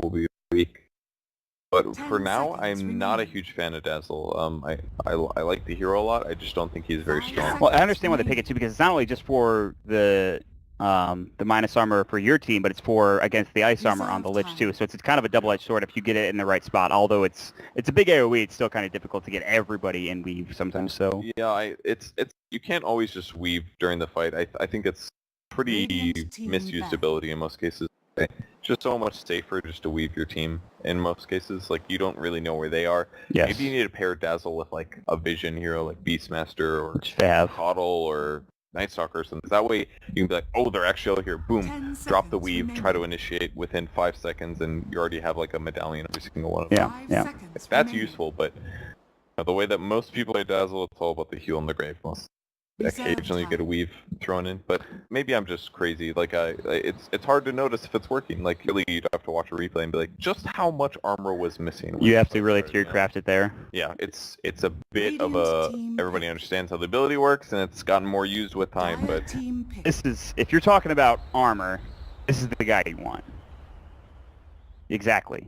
will be weak. But 10 for now, seconds I'm not a remaining. huge fan of Dazzle. I like the hero a lot. I just don't think he's very 5 strong. Well, I understand why they pick it too, because it's not only just for the minus armor for your team, but it's for against the ice armor on the Lich too. So it's kind of a double-edged sword if you get it in the right spot. Although it's a big AoE, it's still kind of difficult to get everybody in weave sometimes. So Yeah, it's you can't always just weave during the fight. I think it's pretty Radiant team misused back. ability in most cases. It's just so much safer just to weave your team in most cases. Like you don't really know where they are. yes, Maybe you need to pair Dazzle with like a vision hero like Beastmaster or which they have. Coddle or Night Stalker or something. That way you can be like, oh, they're actually out here. Boom, 10 drop the seconds weave, try to remaining. initiate within 5 seconds, and you already have like a medallion every single one of them. Yeah, 5 yeah. seconds That's remaining. useful, but the way that most people play Dazzle, it's all about the heal in the grave. Most Reserve occasionally you get a time. weave thrown in, but maybe I'm just crazy. Like it's hard to notice if it's working. Like really, you'd have to watch a replay and be like, just how much armor was missing. when You have this to fight really started, theory you know? craft it there. Yeah, it's a bit of Radiant a team everybody pick. understands how the ability works, and it's gotten more used with time. Dire But team pick. This is if you're talking about armor, this is the guy you want. Exactly.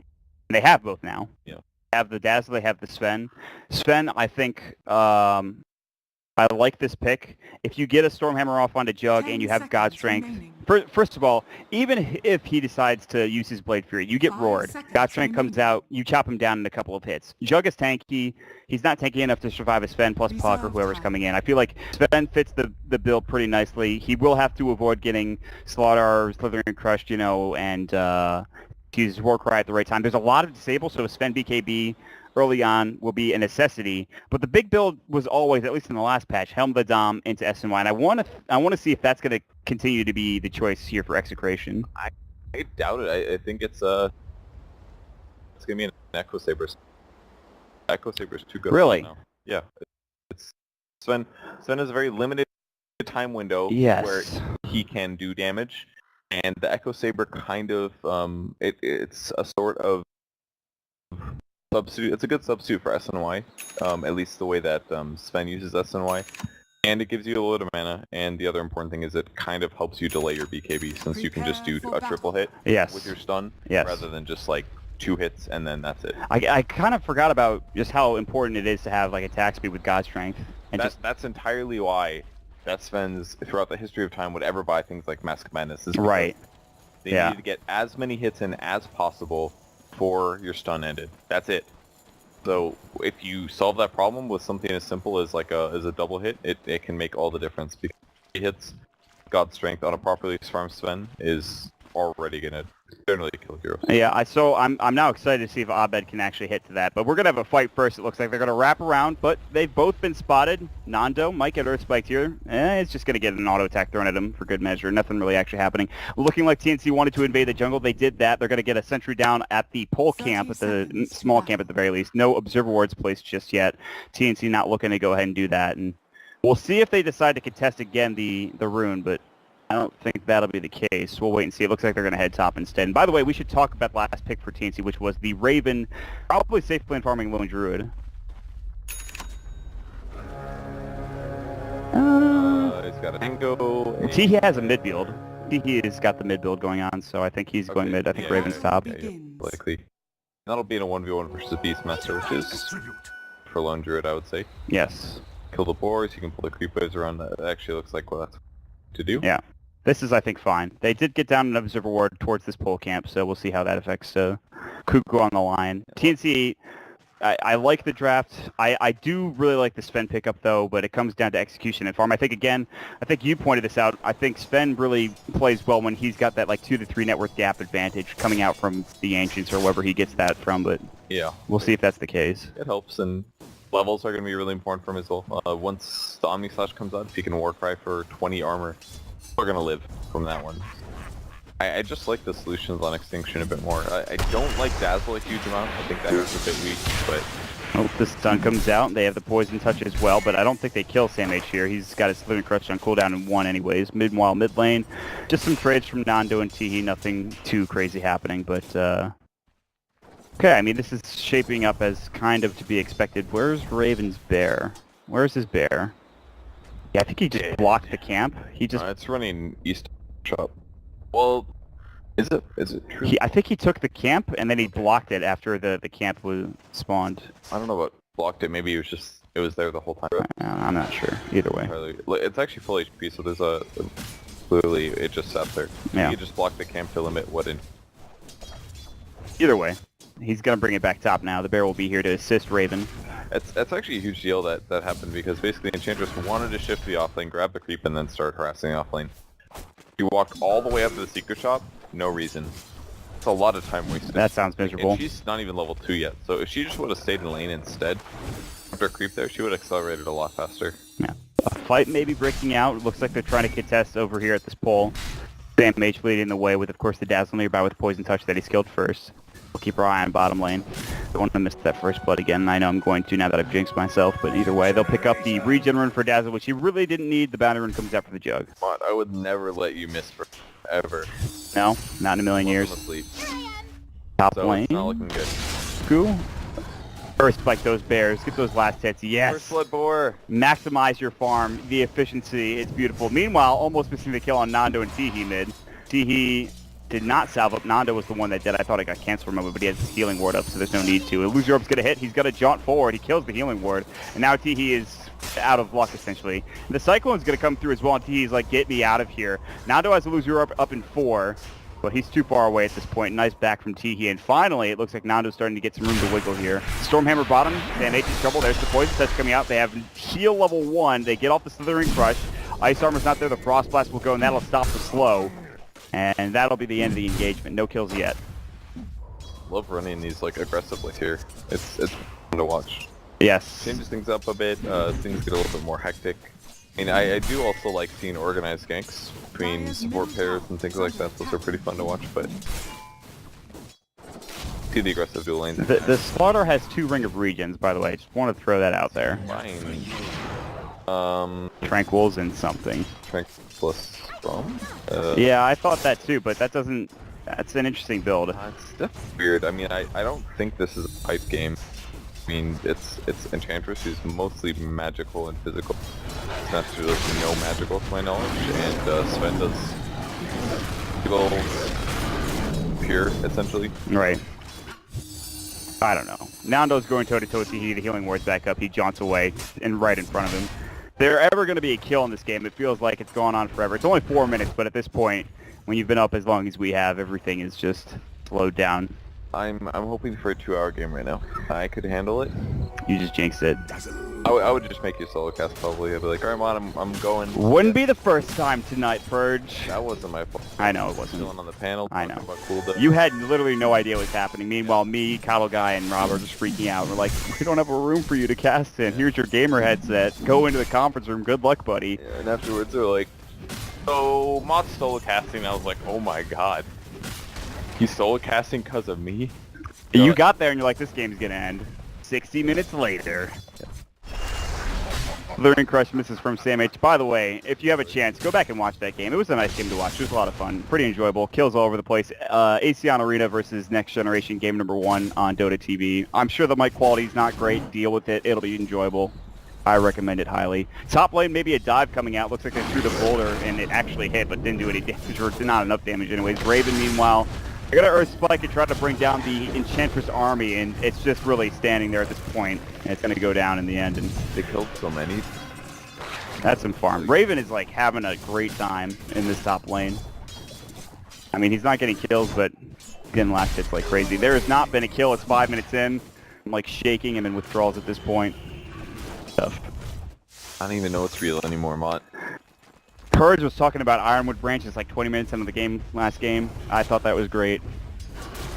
And they have both now. Yeah. They have the Dazzle, they have the Sven. Sven, I think, I like this pick. If you get a Stormhammer off onto Jug 10 and you have God seconds Strength, remaining. first of all, even if he decides to use his Blade Fury, you get 5 roared. seconds God Strength comes remaining. out, you chop him down in a couple of hits. Jug is tanky. He's not tanky enough to survive a Sven plus Puck or Reserve whoever's time. coming in. I feel like Sven fits the bill pretty nicely. He will have to avoid getting Slaughter, Slithering Crushed, and use Warcry at the right time. There's a lot of disable, so Sven BKB early on will be a necessity. But the big build was always, at least in the last patch, Helm the Dom into SNY. And I want to see if that's going to continue to be the choice here for Execration. I doubt it. I think it's gonna be an Echo Saber. Echo Saber's too good. Really? Now. Yeah. It's Sven has a very limited time window Yes. where he can do damage, and the Echo Saber kind of it's a sort of substitute. It's a good substitute for SNY, at least the way that Sven uses SNY. And it gives you a little bit of mana, and the other important thing is it kind of helps you delay your BKB since you can just do Prepare a for triple hit Yes. with your stun, Yes. rather than just like 2 hits and then that's it. I kind of forgot about just how important it is to have like attack speed with God Strength. And That's entirely why that Sven's, throughout the history of time, would ever buy things like Mask of Madness. Is because right. They Yeah. need to get as many hits in as possible before your stun ended. That's it. So if you solve that problem with something as simple as like a double hit, it can make all the difference. Because it hits God Strength on a properly farmed Sven is already gonna generally kill heroes. Yeah, I'm now excited to see if Abed can actually hit to that. But we're gonna have a fight first. It looks like they're gonna wrap around, but they've both been spotted. Nando might get Earth Spiked here. It's just gonna get an auto attack thrown at him for good measure. Nothing really actually happening. Looking like TNC wanted to invade the jungle. They did that. They're gonna get a sentry down at the pole 30 camp, at the seconds small to camp at the very least. No observer wards placed just yet. TNC not looking to go ahead and do that, and we'll see if they decide to contest again the rune, but I don't think that'll be the case. We'll wait and see. It looks like they're going to head top instead. And by the way, we should talk about the last pick for TNC, which was the Raven, probably safe plan farming Lone Druid. He's got a Tango. He has a mid build. He has got the mid build going on, so I think he's going Okay, mid. I think yeah, Raven's top. Yeah, Begins. likely. That'll be in a 1v1 versus Beastmaster, which is for Lone Druid, I would say. Yes. Kill the boars, you can pull the creepers around. That actually looks like what that's to do. Yeah. This is, I think, fine. They did get down an observer ward towards this pole camp, so we'll see how that affects Kuku on the line. TNC, I like the draft. I do really like the Sven pickup, though, but it comes down to execution and farm. I think you pointed this out. I think Sven really plays well when he's got that, like, 2 to 3 net worth gap advantage coming out from the Ancients or wherever he gets that from, but Yeah. we'll see if that's the case. It helps, and levels are going to be really important for him as well. Once the Omni Slash comes out, if he can Warcry for 20 armor, we're going to live from that one. I just like the solutions on Extinction a bit more. I don't like Dazzle a huge amount. I think that is a bit weak, but Oh, the stun comes out. They have the poison touch as well, but I don't think they kill Sam H here. He's got his Slithering Crush on cooldown in 1 anyways. Meanwhile, mid lane, just some trades from Nando and Teehee. Nothing too crazy happening, but okay, I mean, this is shaping up as kind of to be expected. Where's Raven's bear? Where's his bear? Yeah, I think he just blocked the camp. He just... it's running east shop. Well, Is it true? I think he took the camp and then he blocked it after the camp was spawned. I don't know about blocked it. Maybe it was there the whole time. I'm not sure. Either way. It's actually full HP, so there's clearly it just sat there. Yeah. You just blocked the camp to limit what in. Either way, he's gonna bring it back top now. The bear will be here to assist Raven. That's actually a huge deal that happened because basically Enchantress wanted to shift to the offlane, grab the creep, and then start harassing the offlane. He walked all the way up to the secret shop, no reason. It's a lot of time wasted. That sounds miserable. And she's not even level 2 yet, so if she just would have stayed in lane instead, after creep there, she would have accelerated a lot faster. Yeah. A fight may be breaking out. It looks like they're trying to contest over here at this pole. Sam H leading the way with, of course, the Dazzle nearby with Poison Touch that he skilled first. We'll keep our eye on bottom lane. Don't want to miss that first blood again. I know I'm going to now that I've jinxed myself, but either way, they'll pick up the regen rune for Dazzle, which he really didn't need. The bounty rune comes out for the jug. I would never let you miss forever. No, not in a million years. Top So lane. it's not looking good. Cool. First spike those bears. Get those last hits. Yes. First blood boar. Maximize your farm. The efficiency. It's beautiful. Meanwhile, almost missing the kill on Nando and Teehee mid. Teehee did not salve up. Nando was the one that did. I thought it got canceled from him, but he has his healing ward up, so there's no need to. Illusion Orb's gonna hit. He's gonna jaunt forward. He kills the healing ward, and now Teehee is out of luck essentially. And the Cyclone's gonna come through as well, and Teehee's like, get me out of here. Nando has Illusion Orb up in 4. But he's too far away at this point. Nice back from Teehee. And finally, it looks like Nando's starting to get some room to wiggle here. Stormhammer bottom. Sam H is trouble. There's the Poison Touch coming out. They have heal level 1. They get off the Slithering Crush. Ice Armor's not there. The Frost Blast will go, and that'll stop the slow. And that'll be the end of the engagement. No kills yet. Love running these like aggressively here. It's fun to watch. Yes. Changes things up a bit. Things get a little bit more hectic. I mean, I do also like seeing organized ganks between support pairs and things like that. Those are pretty fun to watch, but see the aggressive dual lanes. The Slaughter has 2 Ring of Regions, by the way. Just want to throw that out there. Fine. Tranquil's in something. Tranquil plus Bomb? Yeah, I thought that too, but that doesn't... That's an interesting build. It's definitely weird. I mean, I don't think this is a pipe game. I mean, it's Enchantress who's mostly magical and physical. Master does no magical to my knowledge, and Sven does evil pure, essentially. Right. I don't know. Nando's going toe-to-toe with Teehee. The healing ward's back up. He jaunts away and right in front of him. If there ever going to be a kill in this game, it feels like it's gone on forever. It's only 4 minutes, but at this point, when you've been up as long as we have, everything is just slowed down. I'm hoping for a 2-hour game right now. I could handle it. You just jinxed it. I would just make you solo cast probably. I'd be like, alright, man, I'm going. Wouldn't be the first time tonight, Purge. That wasn't my fault. I know it wasn't. Chilling on the panel. I know. About cool stuff. You had literally no idea what's happening. Meanwhile, me, Cuddle Guy, and Rob are just freaking out. We're like, we don't have a room for you to cast in. Here's your gamer headset. Go into the conference room. Good luck, buddy. Yeah, and afterwards they're like, so Mott's solo casting. And I was like, oh my god. He's solo casting because of me? You got there and you're like, this game's gonna end. 60 minutes later. Learning Crush misses from Sam H. By the way, if you have a chance, go back and watch that game. It was a nice game to watch. It was a lot of fun. Pretty enjoyable. Kills all over the place. ACN Arena versus Next Generation game number 1 on Dota TV. I'm sure the mic quality is not great. Deal with it. It'll be enjoyable. I recommend it highly. Top lane, maybe a dive coming out. Looks like they threw the boulder and it actually hit, but didn't do any damage, or not enough damage anyways. Raven, meanwhile, they're going to Earth Spike and try to bring down the Enchantress army, and it's just really standing there at this point, and it's going to go down in the end. And they killed so many. That's some farm. Raven is like having a great time in this top lane. I mean, he's not getting kills, but getting last hits like crazy. There has not been a kill. It's 5 minutes in. I'm like shaking him in withdrawals at this point. Tough. I don't even know it's real anymore, Mott. Purge was talking about Ironwood branches like 20 minutes into the game, last game. I thought that was great.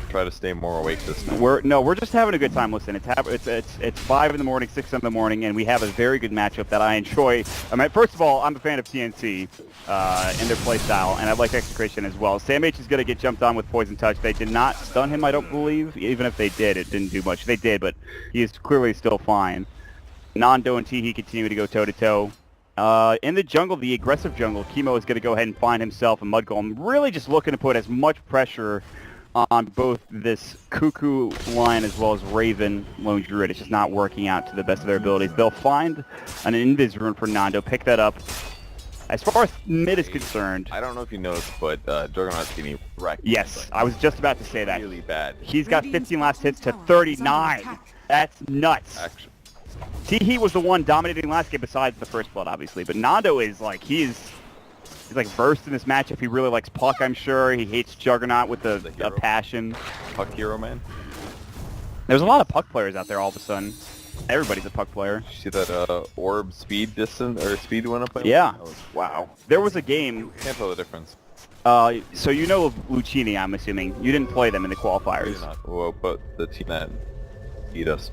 Try to stay more awake this time. We're just having a good time. Listen, it's 5 in the morning, 6 in the morning, and we have a very good matchup that I enjoy. I mean, first of all, I'm a fan of TNC and their play style, and I like Execration as well. Sam H is going to get jumped on with Poison Touch. They did not stun him, I don't believe. Even if they did, it didn't do much. They did, but he is clearly still fine. Nando and Teehee continue to go toe-to-toe. In the jungle, the aggressive jungle, Chemo is going to go ahead and find himself a mud golem. Really just looking to put as much pressure on both this Cuckoo line as well as Raven Lone Druid. It's just not working out to the best of their abilities. They'll find an Invis rune for Nando, pick that up, As far as mid is concerned, I don't know if you noticed, but Juggernaut's getting wrecked. yes, I was just about to say that. Really bad. He's got 15 last hits to 39. That's nuts. Actually, He was the one dominating last game besides the first blood, obviously. But Nando is like, he's like versed in this matchup. He really likes Puck, I'm sure. He hates Juggernaut with a passion. Puck hero, man. There's a lot of Puck players out there all of a sudden. Everybody's a Puck player. You see that orb speed distance, or speed went up by Yeah. one? Wow. There was a game, Can't tell the difference. so you know of Lucchini, I'm assuming. You didn't play them in the qualifiers. Not. Well, but the team that beat us.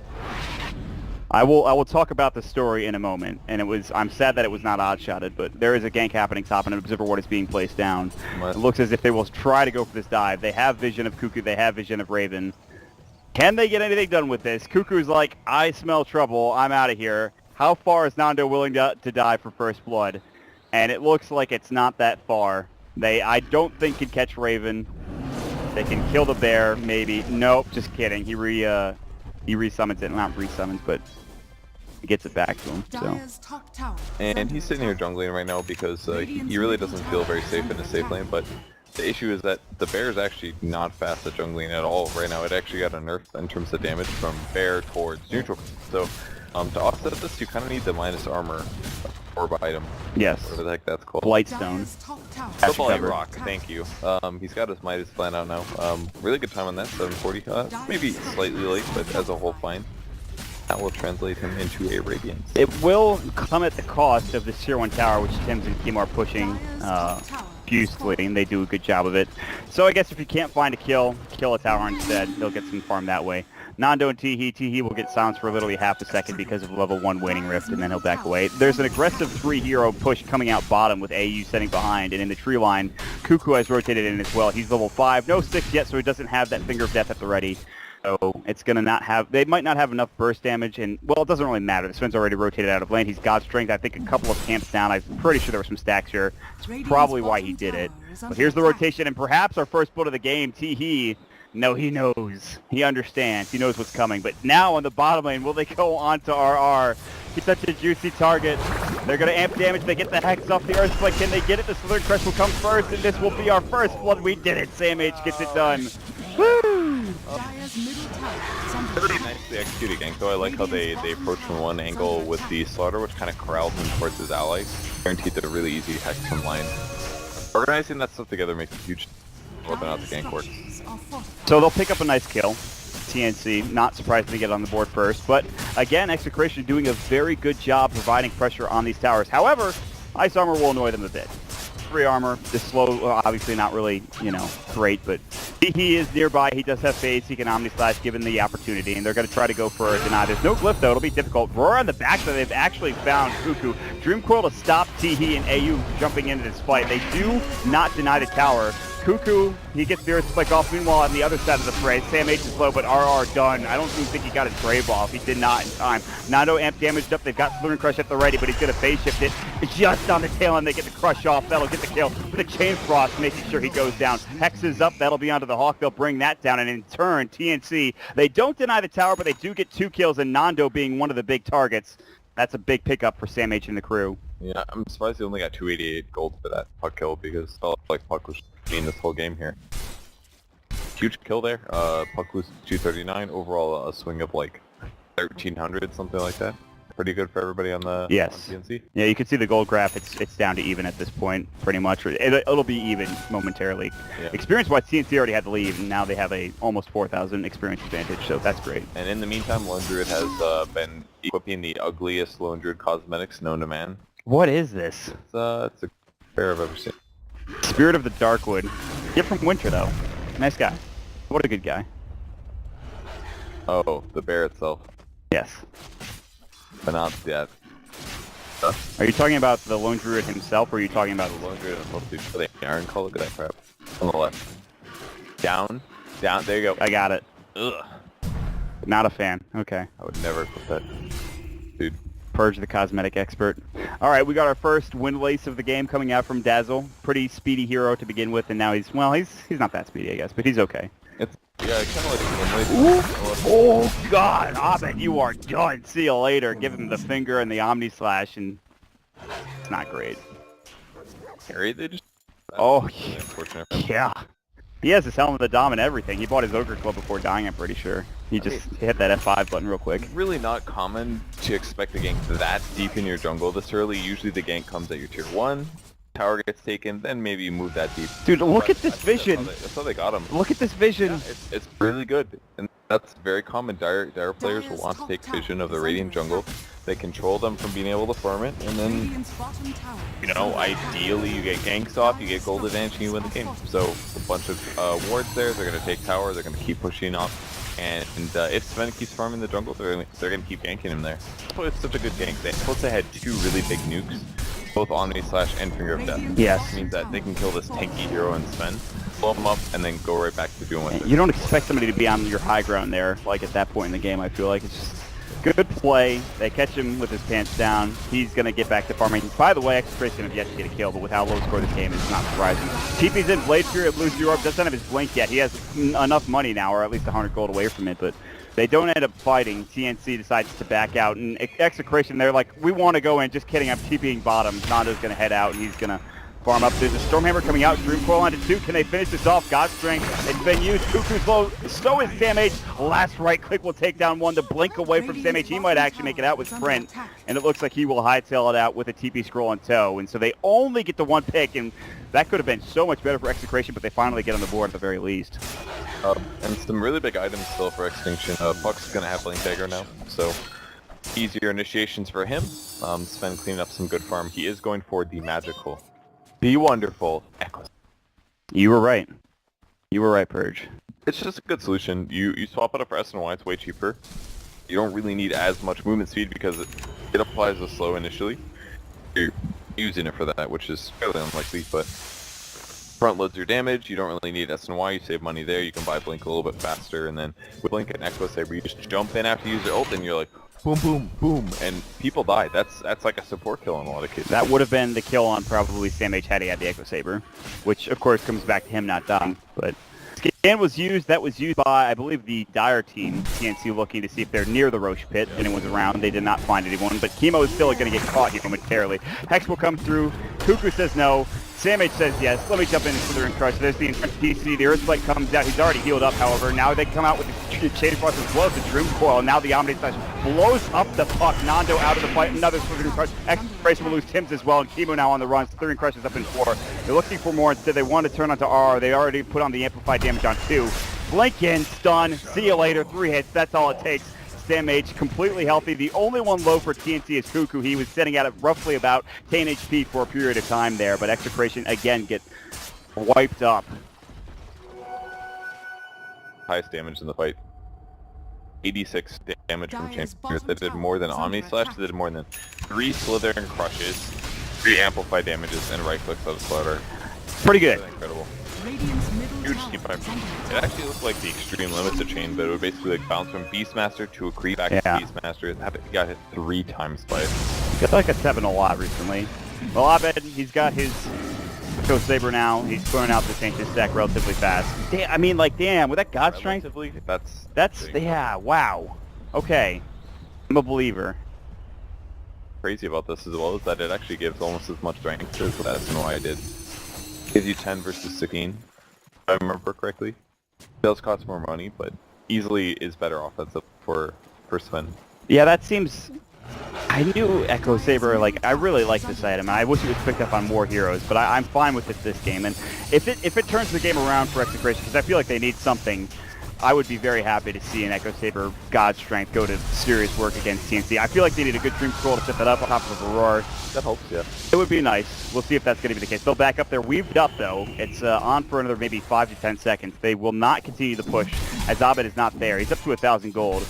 I will talk about the story in a moment, and I'm sad that it was not odd-shotted, but there is a gank happening top, and an Observer Ward is being placed down. What? It looks as if they will try to go for this dive. They have vision of Cuckoo, they have vision of Raven. Can they get anything done with this? Cuckoo's like, I smell trouble, I'm out of here. How far is Nando willing to dive for first blood? And it looks like it's not that far. I don't think can catch Raven. They can kill the bear, maybe. Nope, just kidding. He resummons it, not resummons, but he gets it back to him. So. And he's sitting here jungling right now because he really doesn't feel very safe in the safe lane, but the issue is that the bear is actually not fast at jungling at all right now. It actually got a nerf in terms of damage from bear towards neutral. So to offset this, you kind of need the minus armor orb item. Yes. Whatever the heck that's called. Blightstone. Football rock, thank you. He's got his Midas plan out now. Really good time on that, 740. Maybe slightly late, but as a whole fine. That will translate him into a Radiance. It will come at the cost of the Tier 1 tower, which Tim's and Kim are pushing fusely, and they do a good job of it. So I guess if you can't find a kill a tower instead. They'll get some farm that way. Nando and Teehee will get silenced for literally half a second because of level 1 waning rift, and then he'll back away. There's an aggressive 3-hero push coming out bottom with AU setting behind, and in the tree line, Cuckoo has rotated in as well. He's level 5, no 6 yet, so he doesn't have that Finger of Death at the ready. So it's going to not have, they might not have enough burst damage, and, well, it doesn't really matter. The Sven's already rotated out of lane. He's God Strength, I think a couple of camps down. I'm pretty sure there were some stacks here. It's probably why he did it. But here's the rotation, and perhaps our first blood of the game, Teehee. No, he knows. He understands. He knows what's coming. But now on the bottom lane, will they go on to RR? He's such a juicy target. They're going to amp damage. They get the Hex off the Earthquake. Can they get it? The Slither Crush will come first, and this will be our first blood. We did it. Sam H gets it done. Woo! Pretty nicely executed gank, though. I like how they approach from one angle with the Slaughter, which kind of corrals him towards his ally. Guaranteed that a really easy Hex from line. Organizing that stuff together makes a huge whether or not the gank works. So they'll pick up a nice kill. TNC, not surprised to get on the board first. But again, Execration doing a very good job providing pressure on these towers. However, Ice Armor will annoy them a bit. 3 armor, this slow, obviously not really, great, but he is nearby. He does have phase. He can Omnislash given the opportunity, and they're going to try to go for a deny. There's no glyph, though. It'll be difficult. Roar on the back, so they've actually found Cuckoo. Dream Coil to stop Teehee and AU jumping into this fight. They do not deny the tower. Cuckoo, he gets the Earthquake off. Meanwhile, on the other side of the fray, Sam H is low, but RR done. I don't even think he got his Brave off. He did not in time. Nando amp damaged up. They've got Slither Crush at the ready, but he's going to phase shift it. Just on the tail end, they get the Crush off. That'll get the kill. With the Chain Frost, making sure he goes down. Hex is up. That'll be onto the Hawk. They'll bring that down, and in turn, TNC, they don't deny the tower, but they do get 2 kills, and Nando being one of the big targets. That's a big pickup for Sam H and the crew. Yeah, I'm surprised he only got 288 gold for that Puck kill, because I felt like Puck was mean this whole game here. Huge kill there. Puck was 239. Overall, a swing of like 1,300, something like that. Pretty good for everybody on the on TNC. Yeah, you can see the gold graph. It's down to even at this point, pretty much. It'll be even momentarily. Yeah. Experience-wise, TNC already had the lead, and now they have a almost 4,000 experience advantage, so that's great. And in the meantime, Lone Druid has been equipping the ugliest Lone Druid cosmetics known to man. What is this? It's a pair I've ever seen. Spirit of the Darkwood. Get from Winter, though. Nice guy. What a good guy. Oh, the bear itself. Yes. But not that. Are you talking about the Lone Druid himself, or are you talking about the Lone Druid himself? The Iron Call, look at that crap. On the left. Down. There you go. I got it. Ugh. Not a fan. Okay. I would never put that. Dude. Purge the cosmetic expert. All right, we got our first Windlace of the game coming out from Dazzle. Pretty speedy hero to begin with, and now he's not that speedy, I guess, but he's okay. Yeah, kind of like oh God, Abed, you are done. See you later. Give him the finger and the Omni Slash, and it's not great. carry. They just... Oh, really unfortunate for him. yeah. He has his Helm of the Dom and everything. He bought his Ogre Club before dying, I'm pretty sure. He just hit that F5 button real quick. Really not common to expect a gank that deep in your jungle this early. Usually the gank comes at your tier 1, tower gets taken, then maybe you move that deep. Dude, look at this vision. That's how they got him. Look at this vision. Yeah, it's really good. And that's very common. Dire players will want to take vision of the Radiant jungle. They control them from being able to farm it, and then, you know, ideally you get ganks off, you get gold advantage, and you win the game. So, a bunch of wards there, they're going to take tower, they're going to keep pushing off, and if Sven keeps farming the jungle, they're going to keep ganking him there. That's why it's such a good gank. They plus they had 2 really big nukes, both Omni Slash and Finger of Death. Yes. Which means that they can kill this tanky hero and Sven, blow him up, and then go right back to doing what You don't expect somebody to be on your high ground there, like at that point in the game, I feel like. It's just good play. They catch him with his pants down. He's going to get back to farming. By the way, Execration have yet to get a kill, but with how low score this game, it's not surprising. TP's in Blade Fury, lose your orb, doesn't have his blink yet. He has enough money now, or at least 100 gold away from it, but they don't end up fighting. TNC decides to back out, and Execration, they're like, we want to go in. Just kidding, I'm TPing bottom. Nando's going to head out, and he's going to farm up. There's a Stormhammer coming out. Dream Coil onto 2. Can they finish this off? God's Strength. It's been used. Cuckoo's low. So is Sam H. Last right click will take down 1 to blink away from Sam H. He might actually make it out with Sprint. And it looks like he will hightail it out with a TP scroll in tow. And so they only get the 1 pick. And that could have been so much better for Execration, but they finally get on the board at the very least. And some really big items still for Extinction. Puck's going to have Blink Dagger now. So easier initiations for him. Sven cleaning up some good farm. He is going for the magical, the wonderful Echo. You were right. You were right, Purge. It's just a good solution. You swap it up for SNY, it's way cheaper. You don't really need as much movement speed because it applies a slow initially. You're using it for that, which is fairly unlikely, but front loads your damage. You don't really need SNY, you save money there. You can buy Blink a little bit faster, and then with Blink and Echo Saber, you just jump in after you use your ult, and you're like, boom, boom, boom, and people die. That's like a support kill in a lot of cases. That would have been the kill on probably Sam H had he had the Echo Saber, which of course comes back to him not dying. But scan was used. That was used by, I believe, the Dire team. TNC looking to see if they're near the Roche pit. Anyone's around. They did not find anyone, but Chemo is still going to get caught here momentarily. Hex will come through. Cuckoo says no. Sam H says yes. Let me jump in for the Ring Crush. There's the entrenched PC. The Earthquake comes out. He's already healed up, however. Now they come out with the Chain Frost as well as the Dream Coil. And now the Omni Slash blows up the puck. Nando out of the fight. Another Slithering Crush. Execration will lose Tim's as well. And Chemo now on the run. Slithering Crush is up in 4. They're looking for more. Instead, they want to turn onto R. They already put on the amplified damage on 2. Blink in, stun. See you later. 3 hits. That's all it takes. Sam H completely healthy. The only one low for TNC is Cuckoo. He was sitting at roughly about 10 HP for a period of time there, but Execration again get wiped up. Highest damage in the fight. 86 damage from Chain Fingers. That did more than Omni Slash. That did more than 3 Slithering Crushes, 3 Amplified damages, and right clicks out of Slaughter. Pretty good. That's incredible. Huge team fight. It actually looked like the extreme limits of Chain, but it would basically like bounce from Beastmaster to a creep back to Beastmaster. He got hit 3 times by it. Got like a 7 a lot recently. Well, Abed, he's got his Echo Saber now. He's throwing out this ancient stack relatively fast. Damn, I mean, like, damn, with that God Strength, that's yeah, wow. Okay, I'm a believer. Crazy about this as well is that it actually gives almost as much strength as what SNY did. Gives you 10 versus 16, if I remember correctly. It does cost more money, but easily is better offensive for Sven. Yeah, that seems... I knew Echo Saber, like, I really like this item, and I wish it was picked up on more heroes, but I'm fine with it this game. And if it turns the game around for Execration, because I feel like they need something, I would be very happy to see an Echo Saber God Strength go to serious work against TNC. I feel like they need a good Dream Scroll to set that up on top of Aurora. That helps, yeah. It would be nice. We'll see if that's going to be the case. They'll back up. They're weaved up, though. It's on for another maybe 5 to 10 seconds. They will not continue the push, as Abed is not there. He's up to 1,000 gold.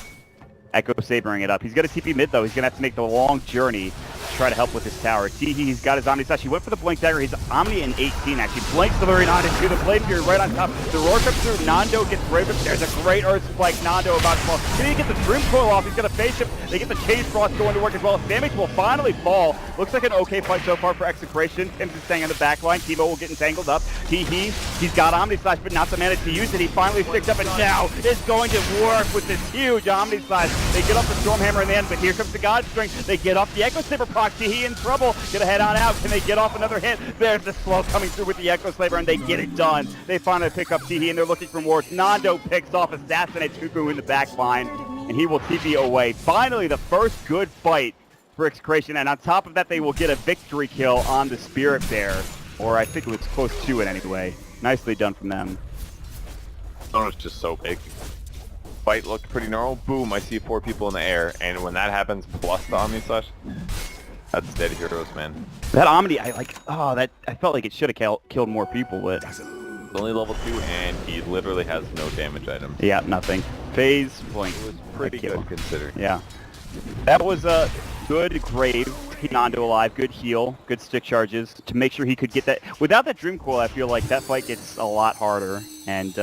Echo Sabering it up. He's got a TP mid, though. He's going to have to make the long journey to try to help with his tower. He's got his Omni Slash. He went for the Blink Dagger. He's Omni in 18, actually. Blinks the very Nando into the Blade Fury right on top. The Roar comes through. Nando gets Raven. There's a great Earth Spike. Nando about to fall. Can he get the Dream Coil off? He's going to face him. They get the Chain Frost going to work as well. Damage will finally fall. Looks like an okay fight so far for Execration. Tim's is staying on the back line. Chemo will get entangled up. He's got Omni Slash, but not the mana to use it. He finally sticks up, and now is going to work with this huge Omni Slash. They get up the Stormhammer in the end, but here comes the God Strength. They get off the Echo Saber proc. block. Teehee in trouble. Gonna head on out. Can they get off another hit? There's the slow coming through with the Echo Slaver, and they get it done. They finally pick up Teehee, and they're looking for more. Nando picks off, assassinates Cuckoo in the back line, and he will TP away. Finally, the first good fight for Execration, and on top of that, they will get a victory kill on the Spirit Bear, or I think it was close to it anyway. Nicely done from them. Oh, it's just so big. Fight looked pretty normal. Boom, I see 4 people in the air, and when that happens, plus the Omni Slash, that's dead heroes, man. That Omni, I felt like it should have killed more people, but It's only level 2, and he literally has no damage items. yeah, nothing. Phase, blink. It was pretty good considering. Yeah. That was a good grave to keep Nando alive, good heal, good stick charges to make sure he could get that. Without that Dream Coil, I feel like that fight gets a lot harder. And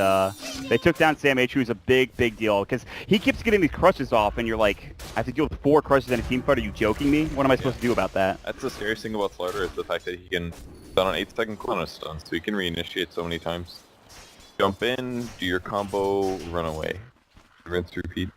they took down Sam H, who's a big deal, because he keeps getting these crushes off, and you're like, I have to deal with 4 crushes in a team fight. Are you joking me? What am I supposed to do about that? That's the scariest thing about Slaughter is the fact that he can stun on 8-second cooldown stun, so he can reinitiate so many times. Jump in, do your combo, run away. Rinse, repeat.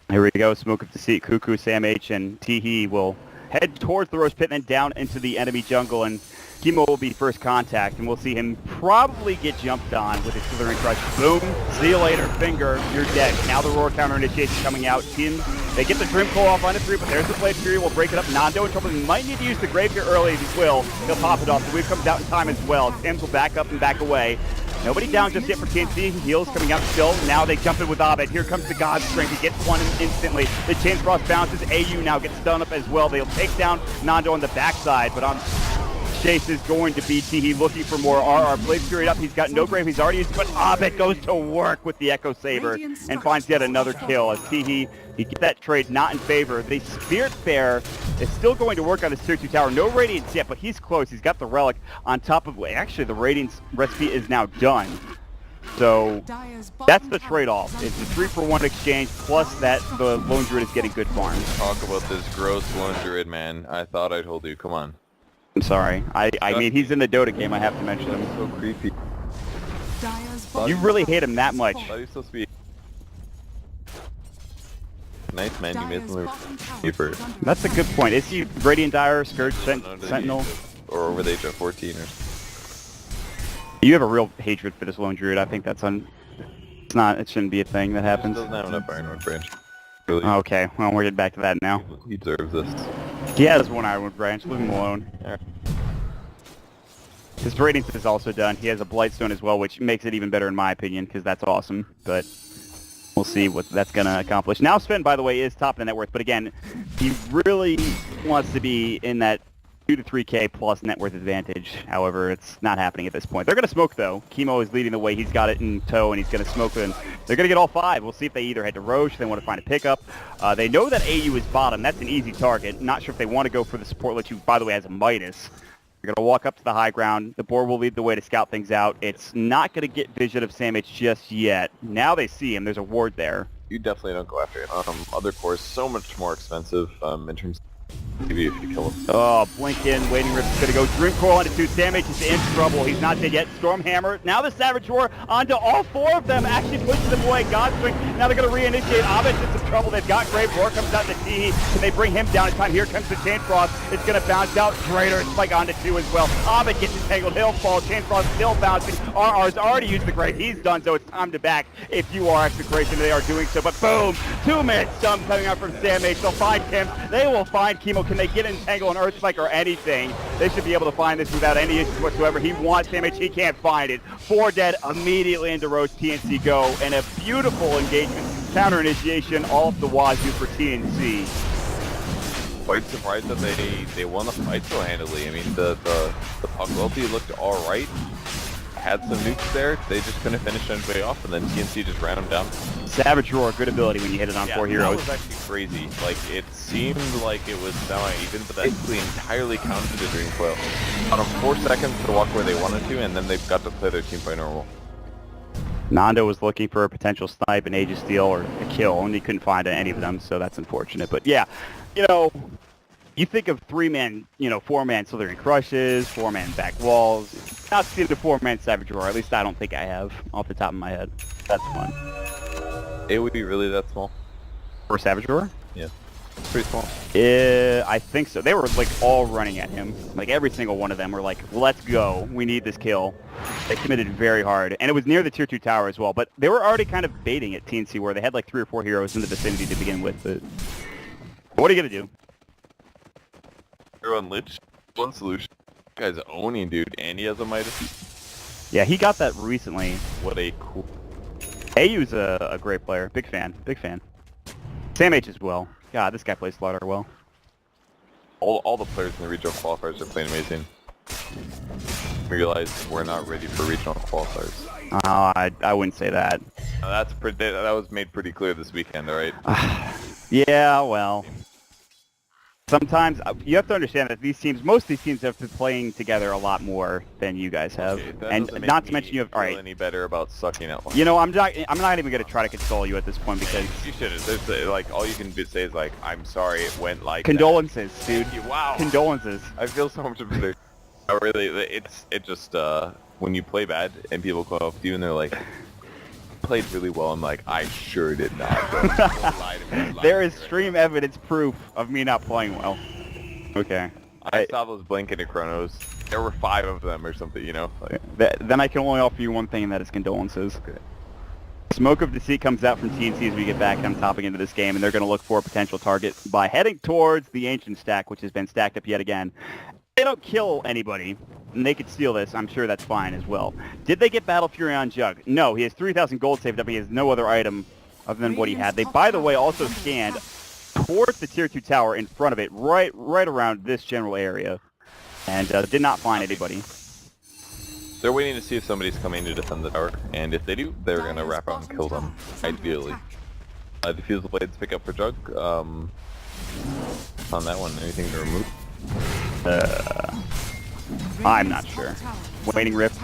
Here we go, Smoke of Deceit, Cuckoo, Sam H, and Teehee will head towards the Roast Pit and then down into the enemy jungle, and Chemo will be first contact, and we'll see him probably get jumped on with his Slithering Crush. Boom! See you later, Finger, you're dead. Now the Roar counter initiation coming out. They get the Dream Coil off on the 3, but there's the Blade Fury, will break it up. Nando in trouble, he might need to use the Grave here early if he will. He'll pop it off, the wave comes out in time as well. Tim's will back up and back away. Nobody down just yet for TNC. Heals coming out still. Now they jump in with Abed. Here comes the God Strength. He gets one instantly. The Chains Cross bounces. AU now gets done up as well. They'll take down Nando on the backside, but on Chase is going to be Teehee looking for more RR. Blade Fury up. He's got no grave. He's already used it, but Abed goes to work with the Echo Saber and finds yet another kill as Teehee, he gets that trade not in favor. The Spirit Bear is still going to work on his tier 2 tower. No Radiance yet, but he's close. He's got the Relic on top of... Actually, the Radiance recipe is now done. So that's the trade-off. It's a 3-for-1 exchange, plus that the Lone Druid is getting good farms. Talk about this gross Lone Druid, man. I thought I told you. Come on. I'm sorry. I mean, he's in the Dota game. I have to mention him. So creepy. You really hate him that much. I thought he was supposed to be... Nice, man. You made the move first. That's a good point. Is he Radiant Dire, Scourge, Sentinel? Or over the age of 14 or... You have a real hatred for this Lone Druid. I think that's It's not. It shouldn't be a thing that He happens. doesn't have enough Ironwood branch. Really. Okay, well, we're getting back to that now. He deserves this. He has one Ironwood branch. Leave him alone. Alright. His Radiance is also done. He has a Blightstone as well, which makes it even better in my opinion, because that's awesome. But we'll see what that's going to accomplish. Now Sven, by the way, is top in net worth, but again, he really wants to be in that 2 to 3k plus net worth advantage. However, it's not happening at this point. They're going to smoke, though. Chemo is leading the way. He's got it in tow, and he's going to smoke them. They're going to get all 5. We'll see if they either head to Roche, they want to find a pickup. They know that AU is bottom. That's an easy target. Not sure if they want to go for the support lich, who, by the way, has a Midas. They're going to walk up to the high ground. The board will lead the way to scout things out. It's not going to get vision of Sam H just yet. Now they see him. There's a ward there. You definitely don't go after it. Other cores so much more expensive in terms of maybe if you kill him. Oh, blink in, waiting rift is going to go. Dream Coil into 2. Sam H is in trouble. He's not dead yet. Stormhammer. Now the Savage Roar onto all 4 of them. Actually pushes them away. Godswing. Now they're going to reinitiate. Abed's in some trouble. They've got Grave. Roar comes out to Teehee. Can they bring him down in time? Here comes the Chain Frost. It's going to bounce out. Traitor Spike onto 2 as well. Abed gets entangled. He'll fall. Chain Frost still bouncing. RR's already used the Grave. He's done, so it's time to back. If you are Execration, they are doing so. But boom! 2-minute stun coming out from Sam H. They'll find him. They will find Chemo. Can they get entangled on Earthspike or anything? They should be able to find this without any issues whatsoever. He wants Sam H. He can't find it. 4 dead immediately into Roche. TNC go. And a beautiful engagement. Counter initiation off the wazoo for TNC. Quite surprised that they won the fight so handily. I mean, the puck loyalty looked alright. Had some nukes there. They just couldn't finish anybody off, and then TNC just ran them down. Savage Roar, good ability when you hit it on 4 heroes. That was actually crazy. Like, it seemed like it was semi-even, but that basically entirely counted the Dream Coil. Out of 4 seconds to walk where they wanted to, and then they've got to play their team fight normal. Nando was looking for a potential snipe, an Aegis steal, or a kill, and he couldn't find any of them, so that's unfortunate. But yeah, you know, you think of 3-man, 4-man Slithering Crushes, 4-man back walls. Not seen the 4-man Savage Roar, at least I don't think I have, off the top of my head. That's fun. It would be really that small. For Savage Roar? Yeah. Pretty small. I think so. They were like all running at him. Like every single one of them were like, let's go. We need this kill. They committed very hard. And it was near the tier 2 tower as well. But they were already kind of baiting at TNC where they had like 3 or 4 heroes in the vicinity to begin with. But what are you going to do? Hero on Lich. One solution. This guy's owning, dude. And he has a Midas. Yeah, he got that recently. What a cool... AU's a great player. Big fan. Big fan. Sam H as well. God, this guy plays Slaughter well. All the players in the regional qualifiers are playing amazing. We realize we're not ready for regional qualifiers. I wouldn't say that. That was made pretty clear this weekend, alright? Yeah, well. Sometimes, you have to understand that most of these teams have been playing together a lot more than you guys have. Okay, that and doesn't make not to me mention you have, feel alright. any better about sucking at one. You know, I'm not even going to try to console you at this point because... You shouldn't. There's, like, all you can say is like, I'm sorry it went like Condolences, that. dude. Thank you. Wow. Condolences. I feel so much better. I really, it just, when you play bad and people come up to you and they're like, played really well, I'm like, I sure did not. Don't lie to me. There is stream evidence proof of me not playing well. Okay. I saw those blinking at Chronos. There were 5 of them or something, you know? Like, Then I can only offer you one thing, and that is condolences. okay. Smoke of Deceit comes out from TNC as we get back, and I'm topping into this game, and they're going to look for a potential target by heading towards the Ancient stack, which has been stacked up yet again. They don't kill anybody, and they could steal this. I'm sure that's fine as well. Did they get Battle Fury on Jug? No, he has 3,000 gold saved up. He has no other item other than what he had. They, by the way, also scanned towards the tier 2 tower in front of it, right around this general area, and did not find anybody. They're waiting to see if somebody's coming to defend the tower, and if they do, they're gonna wrap out and kill them, ideally. Defuse the blades, pick up for Jug. On that one, anything to remove? I'm not sure. Waiting Rift.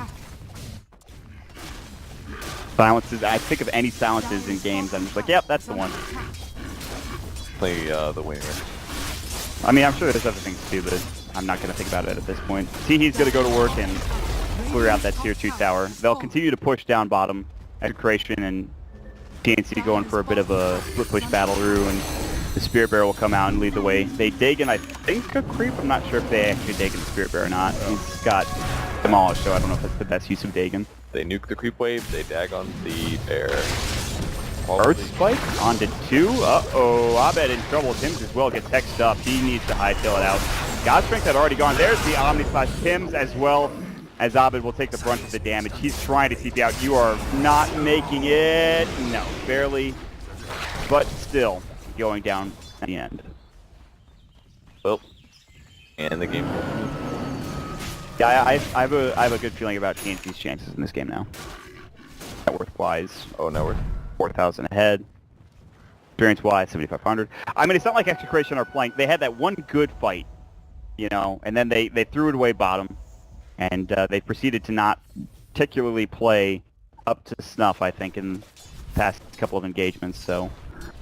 Silences. I think of any silences in games, I'm just like, yep, that's the one. Play the waiting room. I mean, I'm sure there's other things too, but I'm not going to think about it at this point. He's going to go to work and clear out that tier 2 tower. They'll continue to push down bottom. Execration and TNC going for a bit of a split push battle through, and the Spirit Bearer will come out and lead the way. They Dagon, I think, a creep. I'm not sure if they actually Dagon the Spirit Bearer or not. He's got demolished, so I don't know if that's the best use of Dagon. They nuke the creep wave, they dag on the bear. Earth Spike onto 2. Uh-oh, Abed in trouble. Tim's as well gets hexed up. He needs to hightail it out. God Strength had already gone. There's the Omni slash Tim's as well as Abed will take the brunt of the damage. He's trying to TP out. You are not making it. No, barely. But still going down at the end. Well, and the game. Yeah, I have a good feeling about TNC's chances in this game now. Net worth wise. Oh, net worth? 4,000 ahead. Experience wise, 7,500. I mean, it's not like Execration are playing. They had that one good fight, you know, and then they threw it away bottom, and they proceeded to not particularly play up to snuff, I think, in the past couple of engagements. So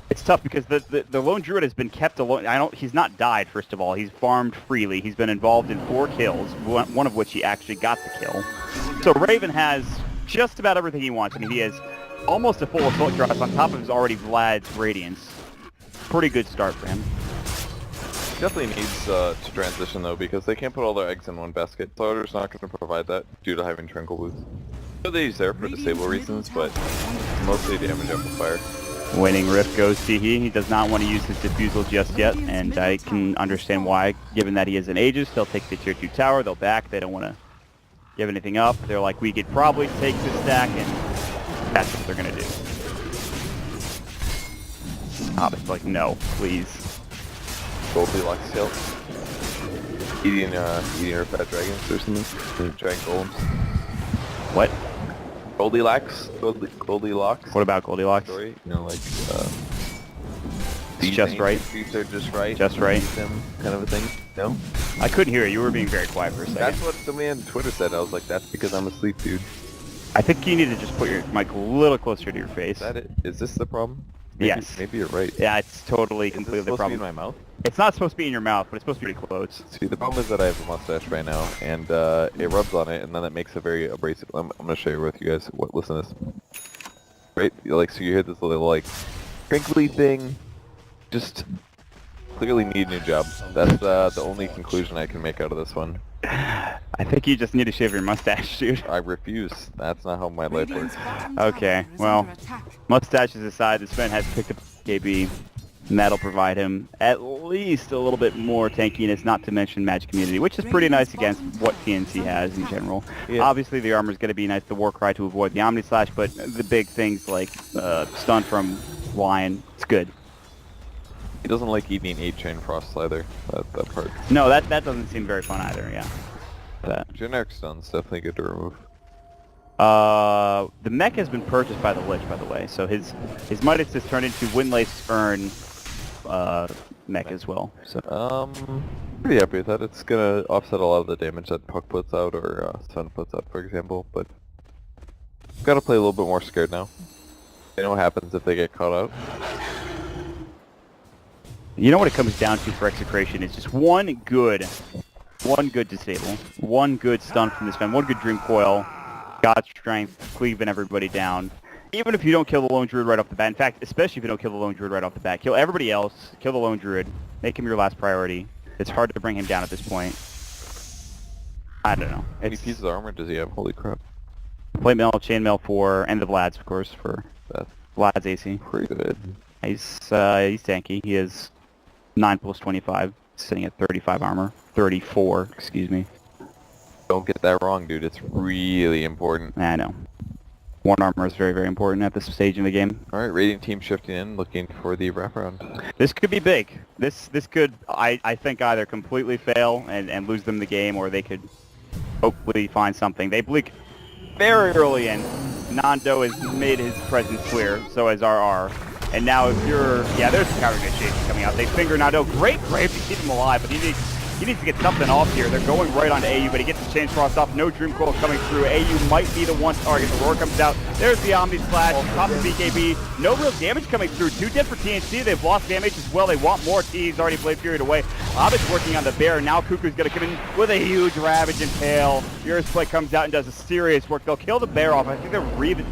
it's tough because the lone druid has been kept alone. He's not died, first of all. He's farmed freely. He's been involved in 4 kills, one of which he actually got the kill. So Raven has just about everything he wants. I mean, he has almost a full assault cross on top of his already Vlad's Radiance. Pretty good start for him. Definitely needs to transition though, because they can't put all their eggs in one basket. Slaughter's not going to provide that due to having Tranquil Boots. So they use there for disable reasons, but mostly damage amplifier. Winning Rift goes to he does not want to use his Diffusal just yet, and I can understand why, given that he is an Aegis. They'll take the tier 2 tower, they'll back, they don't want to give anything up. They're like, we could probably take this stack, and that's what they're going to do. It's like, no, please. Goldilocks kill. Eating her fat dragons or something. Dragon golems. What? Goldilocks? Goldilocks? What about Goldilocks? Story? You know, like, It's just right. Streets are just right. Just right. Them kind of a thing. No? I couldn't hear you. You were being very quiet for a second. That's what somebody on Twitter said. I was like, that's because I'm asleep, dude. I think you need to just put your mic a little closer to your face. Is that it? Is this the problem? Maybe, Yes. Maybe you're right. Yeah, it's totally, Is completely this the supposed problem. to be in my mouth? It's not supposed to be in your mouth, but it's supposed to be pretty close. See, the problem is that I have a mustache right now, and it rubs on it, and then it makes it very abrasive. I'm going to show you with you guys. Listen to this. Right? Like, so you hear this little, like, crinkly thing. Just clearly need a new job. That's the only conclusion I can make out of this one. I think you just need to shave your mustache, dude. I refuse. That's not how my life works. Okay, well, mustaches aside, this man has picked up KB, and that'll provide him at least a little bit more tankiness, not to mention magic immunity, which is pretty nice against what TNC has in general. Yeah. Obviously, the armor is going to be nice, the Warcry to avoid the Omni Slash, but the big things like stun from Lion, it's good. He doesn't like eating 8-chain frosts either, that part. No, that doesn't seem very fun either, yeah. That. Generic stun's definitely good to remove. The mech has been purchased by the Lich, by the way, so his Midas has turned into Windlace Earn mech as well. So pretty happy with that. It's gonna offset a lot of the damage that Puck puts out or Sun puts out, for example, but gotta play a little bit more scared now. You know what happens if they get caught out? You know what it comes down to for Execration is just one good disable, one good stun from this man, one good Dream Coil, God Strength, cleaving everybody down. Even if you don't kill the Lone Druid right off the bat, in fact, especially if you don't kill the Lone Druid right off the bat, kill everybody else, kill the Lone Druid, make him your last priority. It's hard to bring him down at this point. I don't know. How many pieces of armor does he have? Holy crap. Plate mail, chainmail for, and the Vlad's, of course, for Vlad's AC. Pretty good. He's tanky. He is 9 plus 25, sitting at 35 armor. 34, excuse me. Don't get that wrong, dude. It's really important. I know. 1 armor is very, very important at this stage in the game. Alright, Radiant team shifting in, looking for the wraparound. This could be big. This could, I think, either completely fail and lose them the game, or they could hopefully find something. They blink very early in. Nando has made his presence clear, so has RR. And now if you're... Yeah, there's the counter initiation coming out. They finger Nando. Great grave to keep him alive, but he needs to get something off here. They're going right onto AU, but he gets the Chain Frost off. No Dream Coil coming through. AU might be the one target. The Roar comes out. There's the Omni Slash. Top of BKB. No real damage coming through. 2 dead for TNC. They've lost damage as well. They want more. T's already Blade Period away. Hobbit's working on the Bear. Now Cuckoo's going to come in with a huge Ravage and Tail. Furious Play comes out and does a serious work. They'll kill the Bear off. I think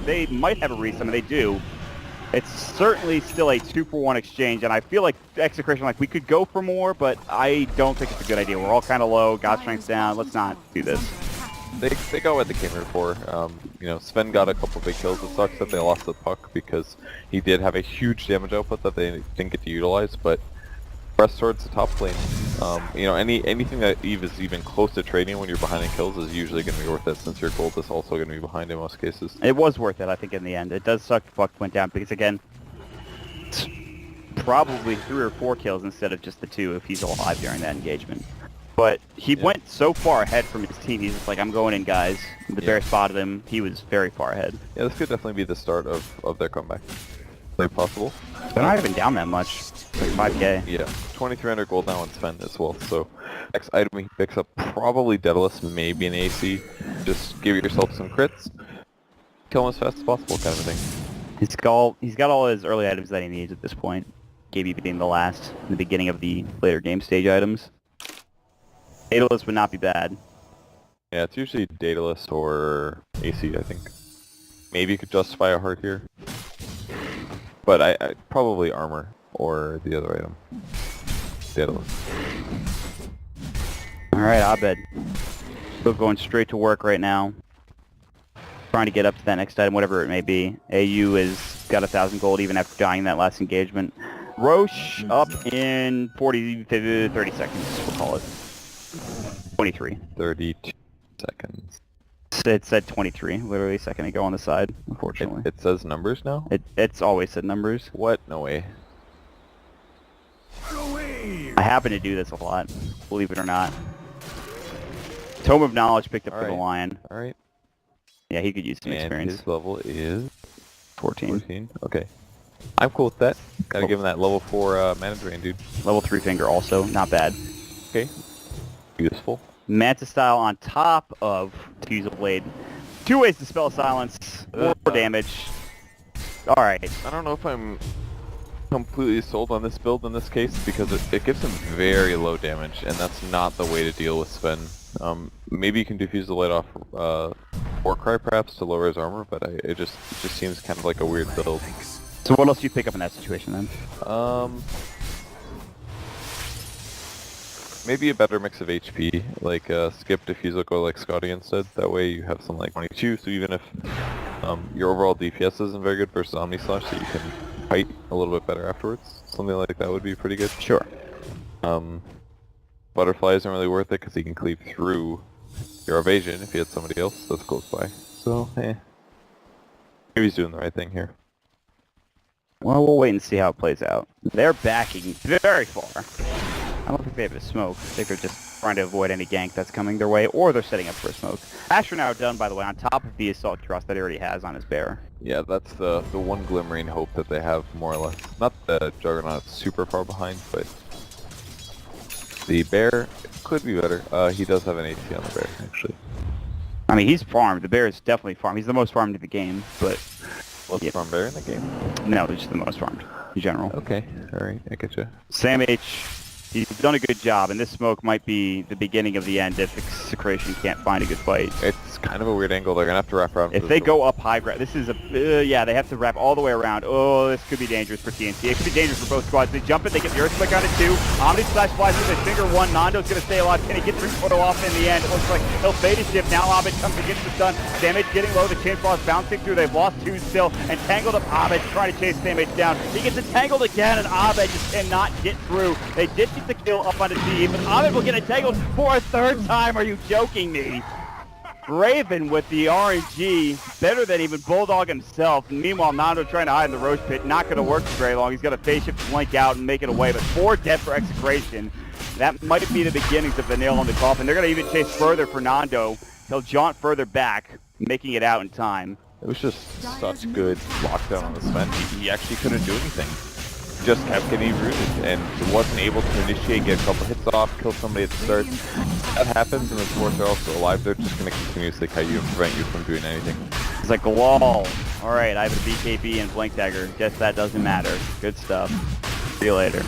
they might have a resummon. They do. It's certainly still a 2-for-1 exchange, and I feel like Execration, like, we could go for more, but I don't think it's a good idea. We're all kind of low, God Strength's down, let's not do this. They got what they came here for. You know, Sven got a couple big kills. It sucks that they lost the Puck because he did have a huge damage output that they didn't get to utilize, but press towards the top lane. You know, anything that Eve is even close to trading when you're behind in kills is usually going to be worth it, since your gold is also going to be behind in most cases. It was worth it, I think, in the end. It does suck the Puck went down, because again, it's probably 3 or 4 kills instead of just the 2 if he's alive during that engagement. But he went so far ahead from his team, he's just like, I'm going in, guys. The Bear spotted him. He was very far ahead. Yeah, this could definitely be the start of their comeback. Like possible. They're not even down that much. Like 5k. Yeah, 2,300 gold now on Sven as well, so next item he picks up probably Daedalus, maybe an AC. Just give yourself some crits, kill him as fast as possible kind of a thing. He's got all his early items that he needs at this point. KB being the last in the beginning of the later game stage items. Daedalus would not be bad. Yeah, it's usually Daedalus or AC, I think. Maybe you could justify a heart here. But I probably armor or the other item. Daedalus. Alright, Abed. Still going straight to work right now. Trying to get up to that next item, whatever it may be. AU has got 1,000 gold even after dying that last engagement. Roche up in 30 seconds, we'll call it. 23. 32 seconds. It said 23, literally a second ago on the side, unfortunately. It says numbers now? It's always said numbers. What? No way. I happen to do this a lot, believe it or not. Tome of Knowledge picked up for the Lion. Alright. Yeah, he could use some experience. His level is 14. Okay. I'm cool with that. Gotta give him that level 4 mana drain, dude. Level 3 finger also, not bad. Okay. Useful. Manta style on top of Diffusal Blade. 2 ways to spell silence, more damage. Alright. I don't know if I'm completely sold on this build in this case, because it gives him very low damage, and that's not the way to deal with Sven. Maybe you can diffuse the light off Warcry perhaps to lower his armor, but it just seems kind of like a weird build. So what else do you pick up in that situation then? maybe a better mix of HP, like skip diffuse will go like Scotty instead. That way you have something like 22, so even if your overall DPS isn't very good versus Omni Slash, so you can fight a little bit better afterwards. Something like that would be pretty good. Sure. Butterfly isn't really worth it because he can cleave through your evasion if you had somebody else that's close by. So, maybe he's doing the right thing here. Well, we'll wait and see how it plays out. They're backing very far. I don't think they have a smoke. I think they're just trying to avoid any gank that's coming their way, or they're setting up for a smoke. Asher now done, by the way, on top of the Assault Thrust that he already has on his bear. Yeah, that's the one glimmering hope that they have, more or less. Not the Juggernaut's super far behind, but the bear could be better. He does have an AC on the bear, actually. I mean, he's farmed. The bear is definitely farmed. He's the most farmed in the game, but... What's farm bear in the game? No, he's just the most farmed, in general. Okay, alright, I get you. Sam H, he's done a good job, and this smoke might be the beginning of the end if Execration can't find a good fight. It's kind of a weird angle. They're going to have to wrap around. If they go up high ground, this is a... yeah, they have to wrap all the way around. Oh, this could be dangerous for TNC. It could be dangerous for both squads. They jump it, they get the Earthquake on it too. Omni Slash flies through, they finger one. Nando's going to stay alive. Can he get 3-photo off in the end? It looks like he'll fade a shift. Now Abed comes against the stun. Damage getting low. The Chain Frost bouncing through. They've lost 2 still. And tangled up Abed trying to chase Damage down. He gets entangled again, and Abed just cannot get through. They did get the kill up on the T, but Abed will get entangled for a 3rd time. Are you joking me? Raven with the RNG, better than even Bulldog himself. Meanwhile, Nando trying to hide in the Roach Pit, not going to work for very long. He's got to phase shift, blink out, and make it away. But 4 dead for Execration. That might be the beginnings of the nail on the coffin. They're going to even chase further for Nando. He'll jaunt further back, making it out in time. It was just such good lockdown on the Sven. He actually couldn't do anything. Just kept getting rooted and wasn't able to initiate, get a couple hits off, kill somebody at the start. That happens, and the sports are also alive. They're just going to continuously kite you and prevent you from doing anything. It's like, lol. Alright, I have a BKB and Blink Dagger. Guess that doesn't matter. Good stuff. See you later.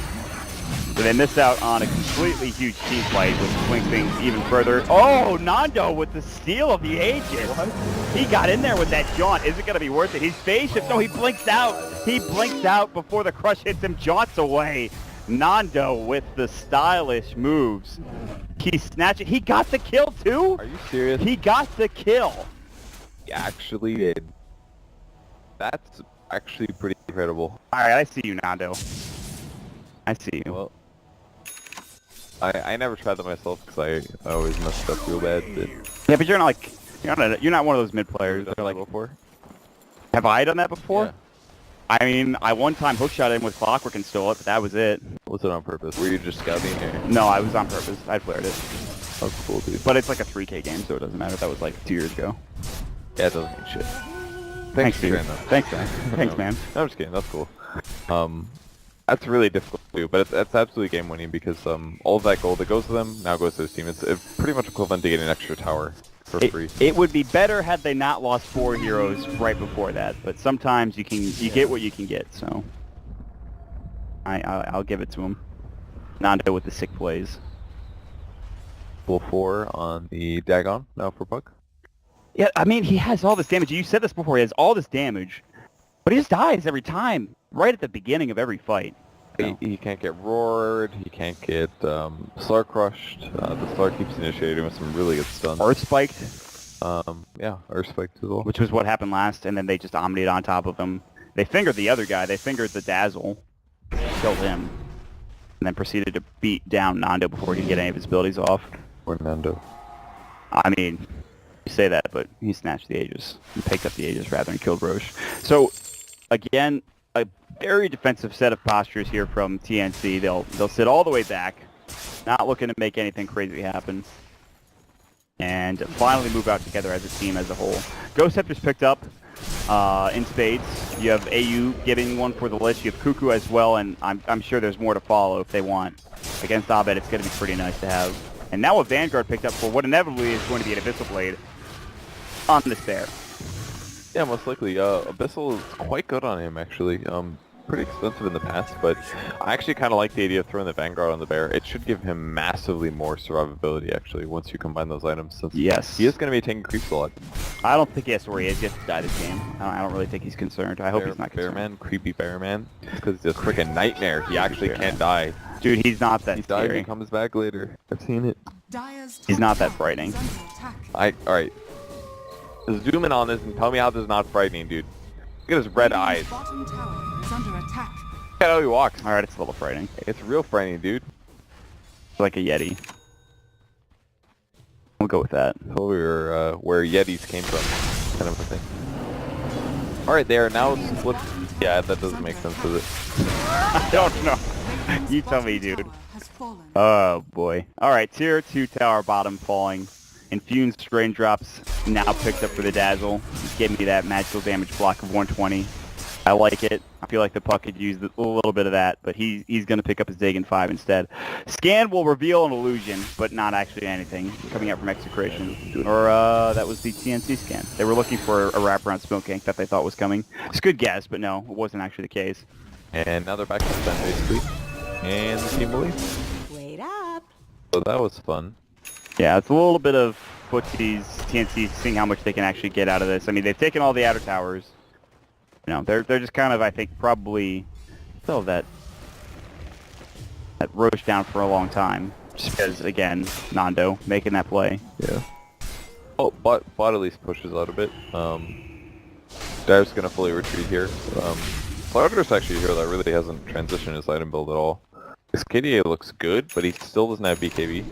So they miss out on a completely huge team fight, which swings things even further. Oh, Nando with the steal of the Aegis. He got in there with that jaunt. Is it going to be worth it? He's phase shift. No, he blinks out. He blinks out before the crush hits him, jaunts away. Nando with the stylish moves. He snatched it. He got the kill too? Are you serious? He got the kill. He actually did. That's actually pretty incredible. Alright, I see you, Nando. I see you. Well, I never tried that myself because I always messed up real bad. But Yeah, but you're not like you're not one of those mid players that are like. Before? Have I done that before? Yeah. I mean, I one time hookshot him with Clockwork and stole it, but that was it. Was it on purpose? Were you just scouting here? No, I was on purpose. I flared it. That's cool, dude. But it's like a 3K game, so it doesn't matter. That was like 2 years ago. Yeah, it doesn't mean shit. Thanks, for dude. sharing that. Thanks, man. Thanks, man. No, I'm just kidding. That's cool. That's really difficult to do, but it's absolutely game winning because all of that gold that goes to them now goes to this team. It's pretty much equivalent to getting an extra tower for free. It would be better had they not lost 4 heroes right before that, but sometimes you get what you can get. So I'll give it to him. Nando with the sick plays. Full 4 on the Dagon now for Puck. Yeah, I mean, he has all this damage. You said this before. He has all this damage, but he just dies every time, right at the beginning of every fight. So. He can't get roared. He can't get Slar crushed. The Slar keeps initiating with some really good stuns. Earth spiked. Yeah, Earth spiked as well. Which was what happened last, and then they just omnied on top of him. They fingered the other guy. They fingered the Dazzle, killed him, and then proceeded to beat down Nando before he could get any of his abilities off. Or Nando. I mean, you say that, but he snatched the Aegis. He picked up the Aegis rather than killed Roche. So, again, a very defensive set of postures here from TNC. They'll sit all the way back, not looking to make anything crazy happen, and finally move out together as a team as a whole. Ghost Scepter's picked up in spades. You have AU getting one for the list. You have Cuckoo as well, and I'm sure there's more to follow if they want. Against Abed, it's going to be pretty nice to have. And now a Vanguard picked up for what inevitably is going to be an Abyssal Blade on this bear. Yeah, most likely. Abyssal is quite good on him, actually. Pretty expensive in the past, but I actually kind of like the idea of throwing the Vanguard on the bear. It should give him massively more survivability, actually, once you combine those items. Since yes. He is going to be taking creeps a lot. I don't think he has to worry. He has to die this game. I don't really think he's concerned. I hope he's not concerned. Bearman, creepy Bearman. It's because he's a freaking nightmare. He actually can't die. Dude, he's not that He dies scary. and comes back later. I've seen it. He's not that frightening. Alright. Zoom in on this and tell me how this is not frightening, dude. Look at his red eyes. Look at how he walks. Alright, it's a little frightening. It's real frightening, dude. It's like a Yeti. We'll go with that. Over where Yetis came from, kind of a thing. Alright, there, now split. Yeah, that doesn't make sense, does it? I don't know. You tell me, dude. Oh, boy. Alright, tier 2 tower bottom falling. Infused raindrops now picked up for the Dazzle. Gave me that magical damage block of 120. I like it. I feel like the puck could use a little bit of that, but he's going to pick up his Dagon 5 instead. Scan will reveal an illusion, but not actually anything coming out from Execration. Or that was the TNC scan. They were looking for a wraparound smoke gank that they thought was coming. It's a good guess, but no, it wasn't actually the case. And now they're back to spend, basically. And the team will leave. Wait up. So that was fun. Yeah, it's a little bit of footsies, TNC, seeing how much they can actually get out of this. I mean, they've taken all the outer towers. You know, they're just kind of, I think, probably still that roach down for a long time. Just because, again, Nando making that play. Yeah. Oh, bot at least pushes out a bit. Dive's gonna fully retreat here. Clouder's actually a hero that really hasn't transitioned his item build at all. His KDA looks good, but he still doesn't have BKB.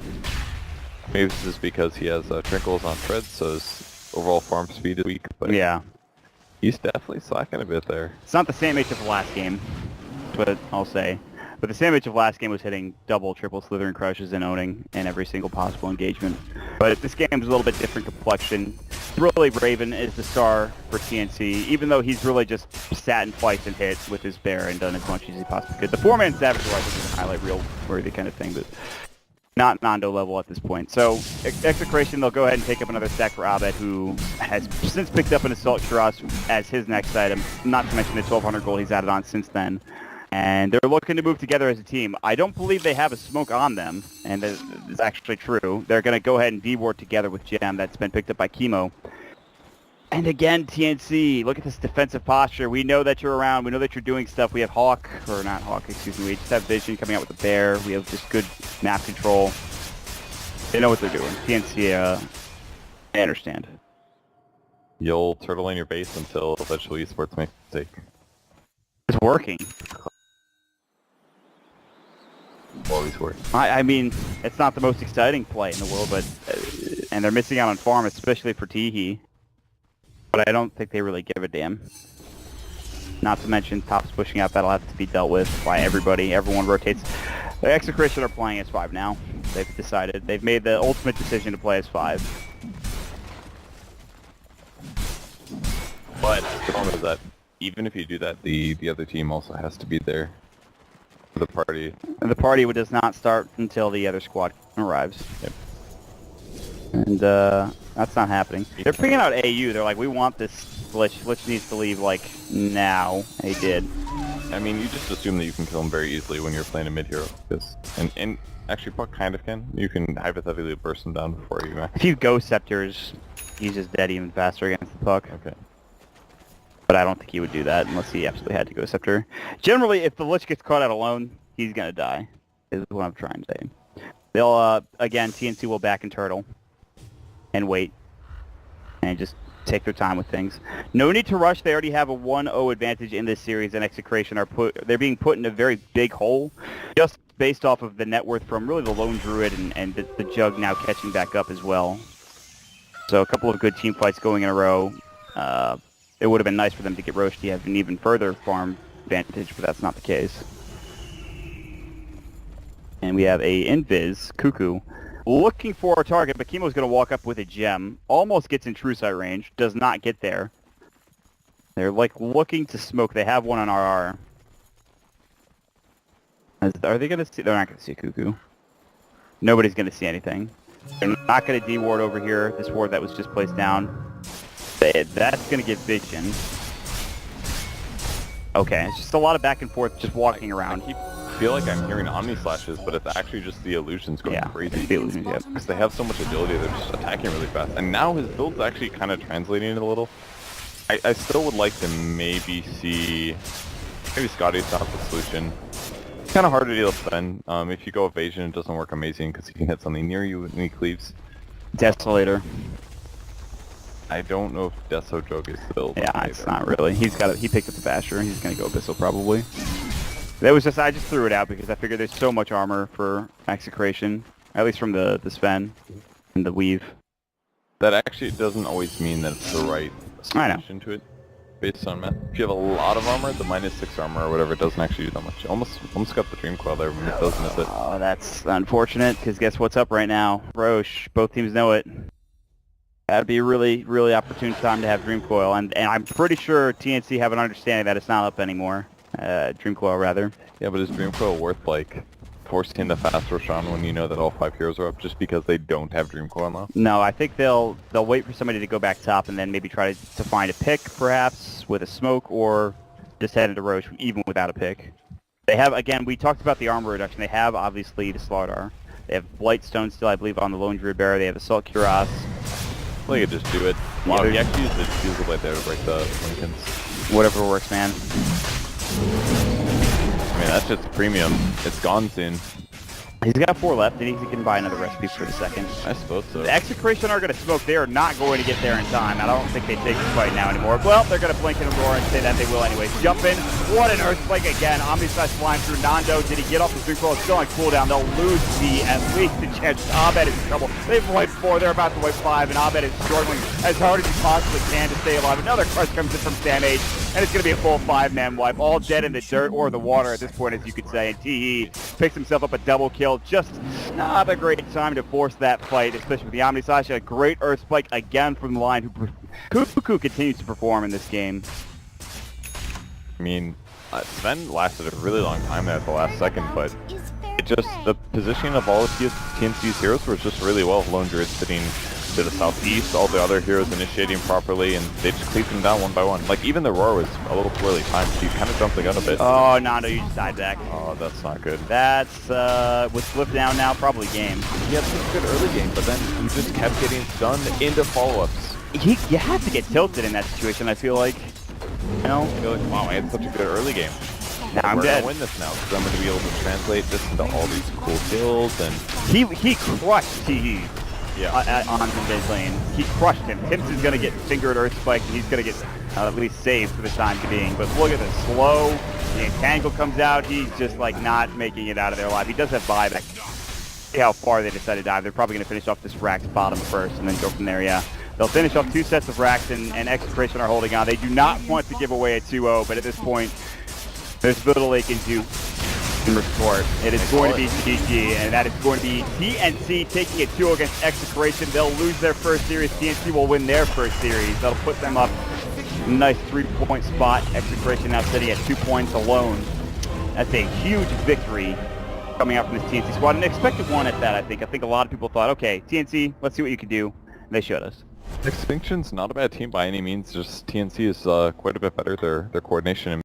Maybe this is because he has Trinkles on Treads, so his overall farm speed is weak, but Yeah. he's definitely slacking a bit there. It's not the same H of last game, that's what I'll say. But the same H of last game was hitting double, triple Slithering Crushes and owning in every single possible engagement. But this game is a little bit different complexion. Really, Raven is the star for TNC, even though he's really just sat and fights and hit with his bear and done as much as he possibly could. The 4-man Savage War I think is a highlight reel worthy kind of thing, but not Nando level at this point. So, Execration, they'll go ahead and take up another stack for Abed, who has since picked up an Assault Shiraz as his next item, not to mention the 1200 gold he's added on since then. And they're looking to move together as a team. I don't believe they have a smoke on them, and that is actually true. They're going to go ahead and D-ward together with Gem that's been picked up by Chemo. And again, TNC, look at this defensive posture. We know that you're around. We know that you're doing stuff. We have Hawk, or not Hawk, excuse me. We just have Vision coming out with a bear. We have just good map control. They know what they're doing. TNC, they understand. You'll turtle in your base until eventually esports makes a mistake. It's working. Always work. I mean, it's not the most exciting play in the world, but and they're missing out on farm, especially for Teehee. But I don't think they really give a damn. Not to mention tops pushing out, that'll have to be dealt with by everybody. Everyone rotates. The Execration are playing as 5 now. They've decided. They've made the ultimate decision to play as 5. But the problem is that even if you do that, the other team also has to be there for the party. And the party does not start until the other squad arrives. Yep. And that's not happening. They're picking out AU. They're like, we want this Lich. Lich needs to leave, like, now. And he did. I mean, you just assume that you can kill him very easily when you're playing a mid-hero. And actually, Puck kind of can. You can hypothetically burst him down before you If you Ghost Scepters, he's just dead even faster against the Puck. Okay. But I don't think he would do that unless he absolutely had to Ghost Scepter. Generally, if the Lich gets caught out alone, he's going to die, is what I'm trying to say. They'll, again, TNC will back and turtle. And wait. And just take their time with things. No need to rush. They already have a 1-0 advantage in this series, and Execration they're being put in a very big hole, just based off of the net worth from really the Lone Druid and the Jug now catching back up as well. So a couple of good team fights going in a row. It would have been nice for them to get Roshi have an even further farm advantage, but that's not the case. And we have a Invis, Cuckoo, looking for a target, but Chemo's going to walk up with a gem. Almost gets in true sight range. Does not get there. They're like looking to smoke. They have one on RR. Are they going to see? They're not going to see a Cuckoo. Nobody's going to see anything. They're not going to D-ward over here. This ward that was just placed down. That's going to get Vision. Okay, it's just a lot of back and forth just walking around. I feel like I'm hearing Omni Slashes, but it's actually just the illusions going crazy. The illusions, yeah. Because they have so much agility, they're just attacking really fast. And now his build's actually kind of translating it a little. I still would like to maybe see... Maybe Scotty's not the solution. Kind of hard to deal with Sven. If you go evasion, it doesn't work amazing because he can hit something near you when he cleaves. Desolator. I don't know if Deso Joke is the build. Yeah, it's not really. He picked up the Basher. He's gonna go Abyssal probably. That was just, I just threw it out because I figured there's so much armor for Execration, at least from the Sven and the Weave. That actually doesn't always mean that it's the right solution to it, based on math. If you have a lot of armor, the -6 armor or whatever, it doesn't actually do that much. Almost got the Dream Coil there, but it does miss it. Oh, that's unfortunate, because guess what's up right now? Roche, both teams know it. That'd be a really, really opportune time to have Dream Coil, and I'm pretty sure TNC have an understanding that it's not up anymore. Dream Coil, rather. Yeah, but is Dream Coil worth, like, forcing the fast Roshan when you know that all 5 heroes are up just because they don't have Dream Coil now? No, I think they'll wait for somebody to go back top and then maybe try to find a pick, perhaps, with a smoke, or just head into Roche, even without a pick. They have, again, we talked about the armor reduction. They have, obviously, the Slardar. They have Blightstone still, I believe, on the Lone Druid Bearer. They have Assault Cuirass. Well, you could just do it. Wow, you actually use the Diffusal Blade there to break the Lincolns. Whatever works, man. I mean, that's just premium. It's gone soon. He's got 4 left, and he can buy another recipe for the second. I suppose so. The Execration are going to smoke. They are not going to get there in time. I don't think they take this fight now anymore. Well, they're going to blink and roar and say that they will anyways. Jump in. What an Earthquake again. Omnislash flying through. Nando, did he get off the Dream Coil? It's still on cooldown. They'll lose at least the chance. Abed is in trouble. They've wiped 4. They're about to wipe 5, and Abed is struggling as hard as he possibly can to stay alive. Another crush comes in from Sam H, and it's going to be a full 5-man wipe. All dead in the dirt or the water at this point, as you could say. And TE picks himself up a double kill. Just not a great time to force that fight, especially with the Omnislash. A great Earth Spike again from the line. Cuckoo continues to perform in this game. I mean, Sven lasted a really long time there at the last second, but it just, the positioning of all of TNC's heroes was just really well. Lone Druid sitting to the southeast, all the other heroes initiating properly, and they just cleaved them down one by one. Like, even the roar was a little poorly timed. He kind of jumped the gun a bit. Oh, Nando, you just died back. Oh, that's not good. That's, with Flip down now, probably game. He had such a good early game, but then he just kept getting stunned into follow-ups. You have to get tilted in that situation, I feel like. You know? I feel like, wow, I had such a good early game. Now I'm We're dead. gonna win this now, because I'm gonna be able to translate this into all these cool kills, and... He crushed TE. Yeah. On from base lane. He crushed him. Tim's is going to get fingered Earth Spike, and he's going to get at least saved for the time being. But look at the slow. The Entangle comes out. He's just like not making it out of there alive. He does have buyback. See how far they decide to dive. They're probably going to finish off this Rax bottom first and then go from there, yeah. They'll finish off 2 sets of Rax, and Execration are holding on. They do not want to give away a 2-0, but at this point, there's little they can do. Retort. It is going to be GG, and that is going to be TNC taking a 2 against Execration. They'll lose their first series. TNC will win their first series. That'll put them up a nice 3-point spot. Execration now sitting at 2 points alone. That's a huge victory coming out from this TNC squad. An expected one at that, I think. I think a lot of people thought, okay, TNC, let's see what you can do. And they showed us. Extinction's not a bad team by any means, just TNC is quite a bit better. Their coordination and